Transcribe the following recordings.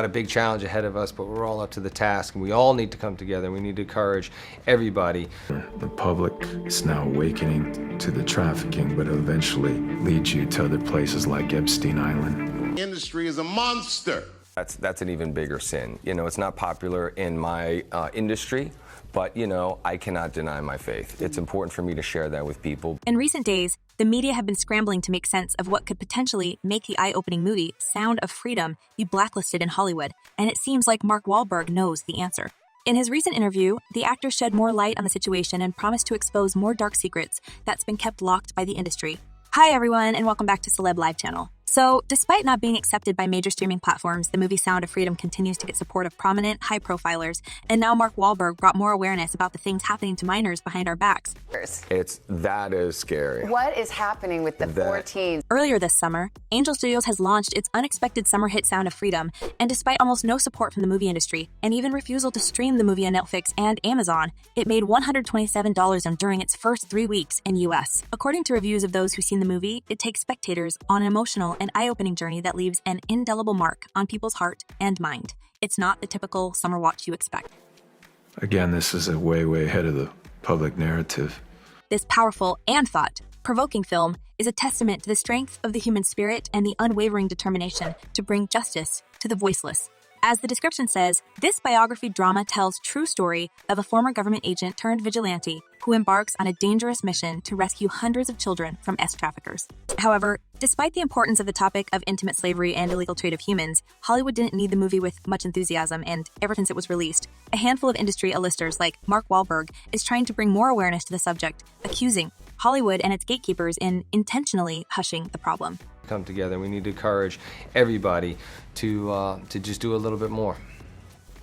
Got a big challenge ahead of us, but we're all up to the task, and we all need to come together. We need to encourage everybody. The public is now awakening to the trafficking, but it'll eventually lead you to other places like Epstein Island. The industry is a monster. That's an even bigger sin. You know, it's not popular in my industry, but, you know, I cannot deny my faith. It's important for me to share that with people. In recent days, the media have been scrambling to make sense of what could potentially make the eye-opening movie Sound of Freedom be blacklisted in Hollywood, and it seems like Mark Wahlberg knows the answer. In his recent interview, the actor shed more light on the situation and promised to expose more dark secrets that's been kept locked by the industry. Hi everyone, and welcome back to Celeb Live Channel. So, despite not being accepted by major streaming platforms, the movie Sound of Freedom continues to get support of prominent, high-profilers, and now Mark Wahlberg brought more awareness about the things happening to minors behind our backs. That is scary. What is happening with the 4 teens? Earlier this summer, Angel Studios has launched its unexpected summer hit Sound of Freedom, and despite almost no support from the movie industry, and even refusal to stream the movie on Netflix and Amazon, it made $127 during its first 3 weeks in US. According to reviews of those who've seen the movie, it takes spectators on an emotional and eye-opening journey that leaves an indelible mark on people's heart and mind. It's not the typical summer watch you expect. Again, this is a way ahead of the public narrative. This powerful and thought-provoking film is a testament to the strength of the human spirit and the unwavering determination to bring justice to the voiceless. As the description says, this biography drama tells true story of a former government agent turned vigilante who embarks on a dangerous mission to rescue hundreds of children from traffickers. However, despite the importance of the topic of intimate slavery and illegal trade of humans, Hollywood didn't need the movie with much enthusiasm, and ever since it was released, a handful of industry A-listers like Mark Wahlberg is trying to bring more awareness to the subject, accusing Hollywood and its gatekeepers in intentionally hushing the problem. Come together. We need to encourage everybody to just do a little bit more.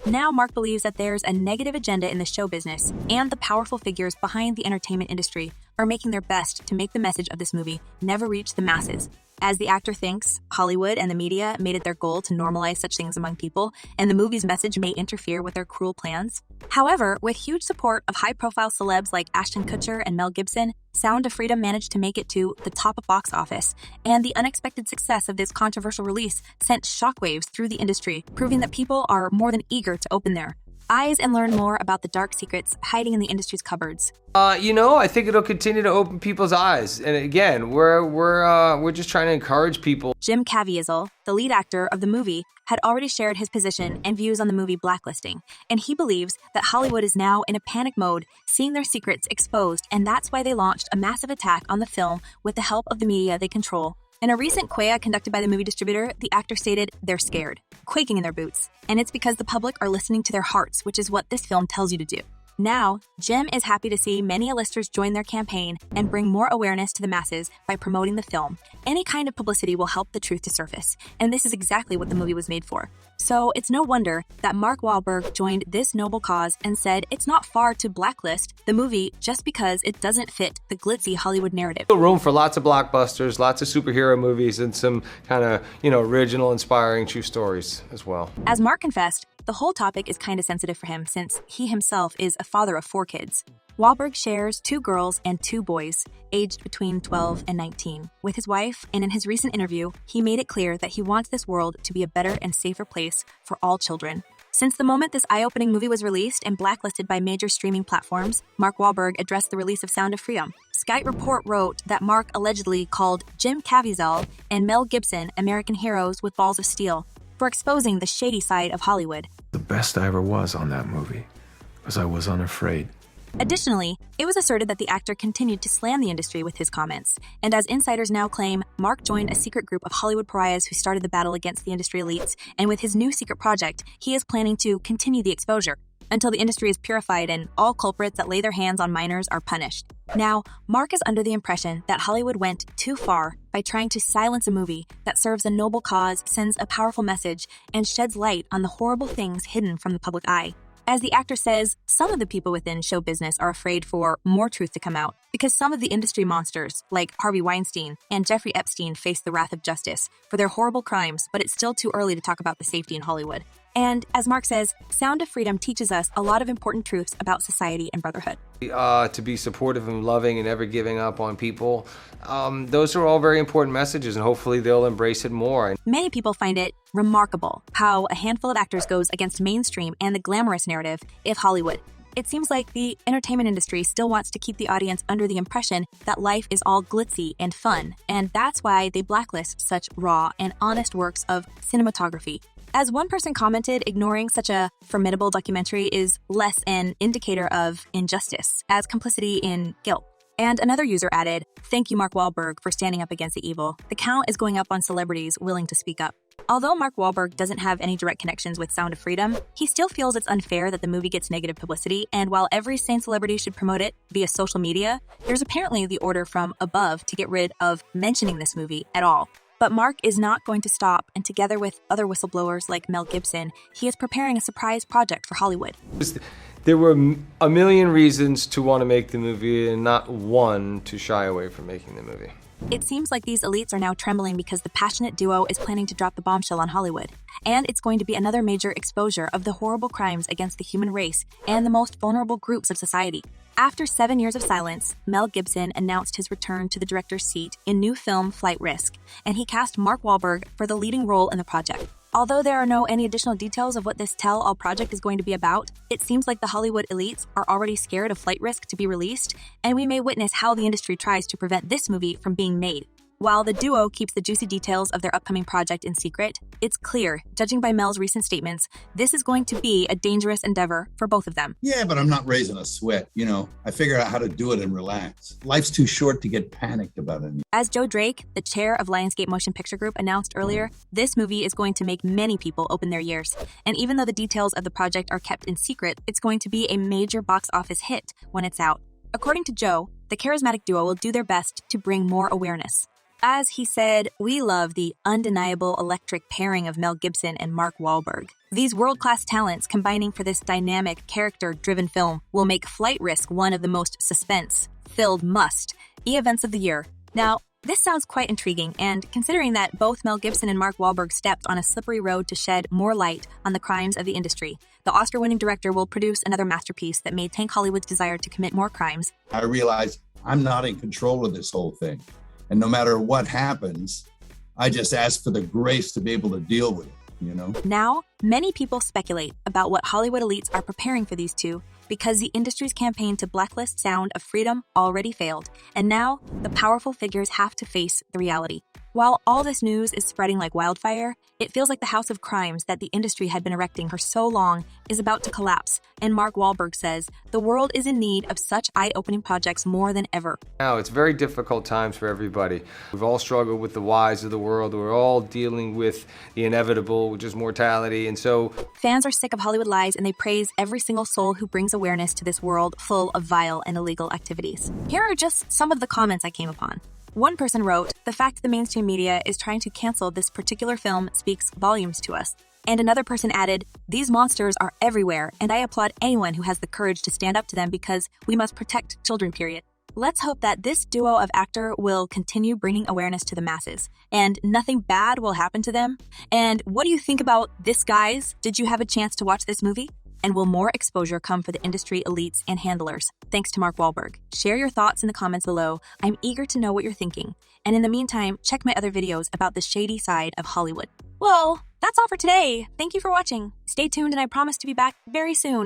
Now Mark believes that there's a negative agenda in the show business, and the powerful figures behind the entertainment industry are making their best to make the message of this movie never reach the masses. As the actor thinks, Hollywood and the media made it their goal to normalize such things among people, and the movie's message may interfere with their cruel plans. However, with huge support of high-profile celebs like Ashton Kutcher and Mel Gibson, Sound of Freedom managed to make it to the top of box office, and the unexpected success of this controversial release sent shockwaves through the industry, proving that people are more than eager to open their eyes and learn more about the dark secrets hiding in the industry's cupboards. I think it'll continue to open people's eyes. And again, we're just trying to encourage people. Jim Caviezel, the lead actor of the movie, had already shared his position and views on the movie Blacklisting, and he believes that Hollywood is now in a panic mode, seeing their secrets exposed, and that's why they launched a massive attack on the film with the help of the media they control. In a recent quea conducted by the movie distributor, the actor stated they're scared, quaking in their boots, and it's because the public are listening to their hearts, which is what this film tells you to do. Now, Jim is happy to see many A-listers join their campaign and bring more awareness to the masses by promoting the film. Any kind of publicity will help the truth to surface, and this is exactly what the movie was made for. So it's no wonder that Mark Wahlberg joined this noble cause and said it's not far to blacklist the movie just because it doesn't fit the glitzy Hollywood narrative. Room for lots of blockbusters, lots of superhero movies, and some kind of, original, inspiring, true stories as well. As Mark confessed, the whole topic is kind of sensitive for him since he himself is a father of 4 kids. Wahlberg shares 2 girls and 2 boys, aged between 12 and 19, with his wife, and in his recent interview, he made it clear that he wants this world to be a better and safer place for all children. Since the moment this eye-opening movie was released and blacklisted by major streaming platforms, Mark Wahlberg addressed the release of Sound of Freedom. Skype Report wrote that Mark allegedly called Jim Caviezel and Mel Gibson American heroes with balls of steel for exposing the shady side of Hollywood. The best I ever was on that movie, because I was unafraid. Additionally, it was asserted that the actor continued to slam the industry with his comments, and as insiders now claim, Mark joined a secret group of Hollywood pariahs who started the battle against the industry elites, and with his new secret project, he is planning to continue the exposure until the industry is purified and all culprits that lay their hands on minors are punished. Now, Mark is under the impression that Hollywood went too far by trying to silence a movie that serves a noble cause, sends a powerful message, and sheds light on the horrible things hidden from the public eye. As the actor says, some of the people within show business are afraid for more truth to come out because some of the industry monsters, like Harvey Weinstein and Jeffrey Epstein, face the wrath of justice for their horrible crimes, but it's still too early to talk about the safety in Hollywood. And as Mark says, Sound of Freedom teaches us a lot of important truths about society and brotherhood. To be supportive and loving and never giving up on people. Those are all very important messages, and hopefully they'll embrace it more. Many people find it remarkable how a handful of actors goes against mainstream and the glamorous narrative of Hollywood. It seems like the entertainment industry still wants to keep the audience under the impression that life is all glitzy and fun, and that's why they blacklist such raw and honest works of cinematography. As one person commented, ignoring such a formidable documentary is less an indicator of injustice as complicity in guilt. And another user added, "Thank you, Mark Wahlberg, for standing up against the evil. The count is going up on celebrities willing to speak up." Although Mark Wahlberg doesn't have any direct connections with Sound of Freedom, he still feels it's unfair that the movie gets negative publicity, and while every sane celebrity should promote it via social media, there's apparently the order from above to get rid of mentioning this movie at all. But Mark is not going to stop, and together with other whistleblowers like Mel Gibson, he is preparing a surprise project for Hollywood. There were a million reasons to want to make the movie and not one to shy away from making the movie. It seems like these elites are now trembling because the passionate duo is planning to drop the bombshell on Hollywood. And it's going to be another major exposure of the horrible crimes against the human race and the most vulnerable groups of society. After 7 years of silence, Mel Gibson announced his return to the director's seat in new film Flight Risk, and he cast Mark Wahlberg for the leading role in the project. Although there are no any additional details of what this tell-all project is going to be about, it seems like the Hollywood elites are already scared of Flight Risk to be released, and we may witness how the industry tries to prevent this movie from being made. While the duo keeps the juicy details of their upcoming project in secret, it's clear, judging by Mel's recent statements, this is going to be a dangerous endeavor for both of them. Yeah, but I'm not raising a sweat. I figure out how to do it and relax. Life's too short to get panicked about it. As Joe Drake, the chair of Lionsgate Motion Picture Group, announced earlier, this movie is going to make many people open their ears. And even though the details of the project are kept in secret, it's going to be a major box office hit when it's out. According to Joe, the charismatic duo will do their best to bring more awareness. As he said, "We love the undeniable electric pairing of Mel Gibson and Mark Wahlberg. These world-class talents combining for this dynamic, character-driven film will make Flight Risk one of the most suspense-filled must-events of the year." Now, this sounds quite intriguing, and considering that both Mel Gibson and Mark Wahlberg stepped on a slippery road to shed more light on the crimes of the industry, the Oscar-winning director will produce another masterpiece that may tank Hollywood's desire to commit more crimes. I realize I'm not in control of this whole thing. And no matter what happens, I just ask for the grace to be able to deal with it, Now, many people speculate about what Hollywood elites are preparing for these two because the industry's campaign to blacklist Sound of Freedom already failed, and now the powerful figures have to face the reality. While all this news is spreading like wildfire, it feels like the house of crimes that the industry had been erecting for so long is about to collapse, and Mark Wahlberg says the world is in need of such eye-opening projects more than ever. Now, it's very difficult times for everybody. We've all struggled with the whys of the world. We're all dealing with the inevitable, which is mortality, and so Fans are sick of Hollywood lies, and they praise every single soul who brings awareness to this world full of vile and illegal activities. Here are just some of the comments I came upon. One person wrote, "The fact the mainstream media is trying to cancel this particular film speaks volumes to us." And another person added, "These monsters are everywhere, and I applaud anyone who has the courage to stand up to them because we must protect children, period." Let's hope that this duo of actor will continue bringing awareness to the masses, and nothing bad will happen to them. And what do you think about this, guys? Did you have a chance to watch this movie? And will more exposure come for the industry elites and handlers? Thanks to Mark Wahlberg. Share your thoughts in the comments below. I'm eager to know what you're thinking. And in the meantime, check my other videos about the shady side of Hollywood. Well, that's all for today. Thank you for watching. Stay tuned, and I promise to be back very soon.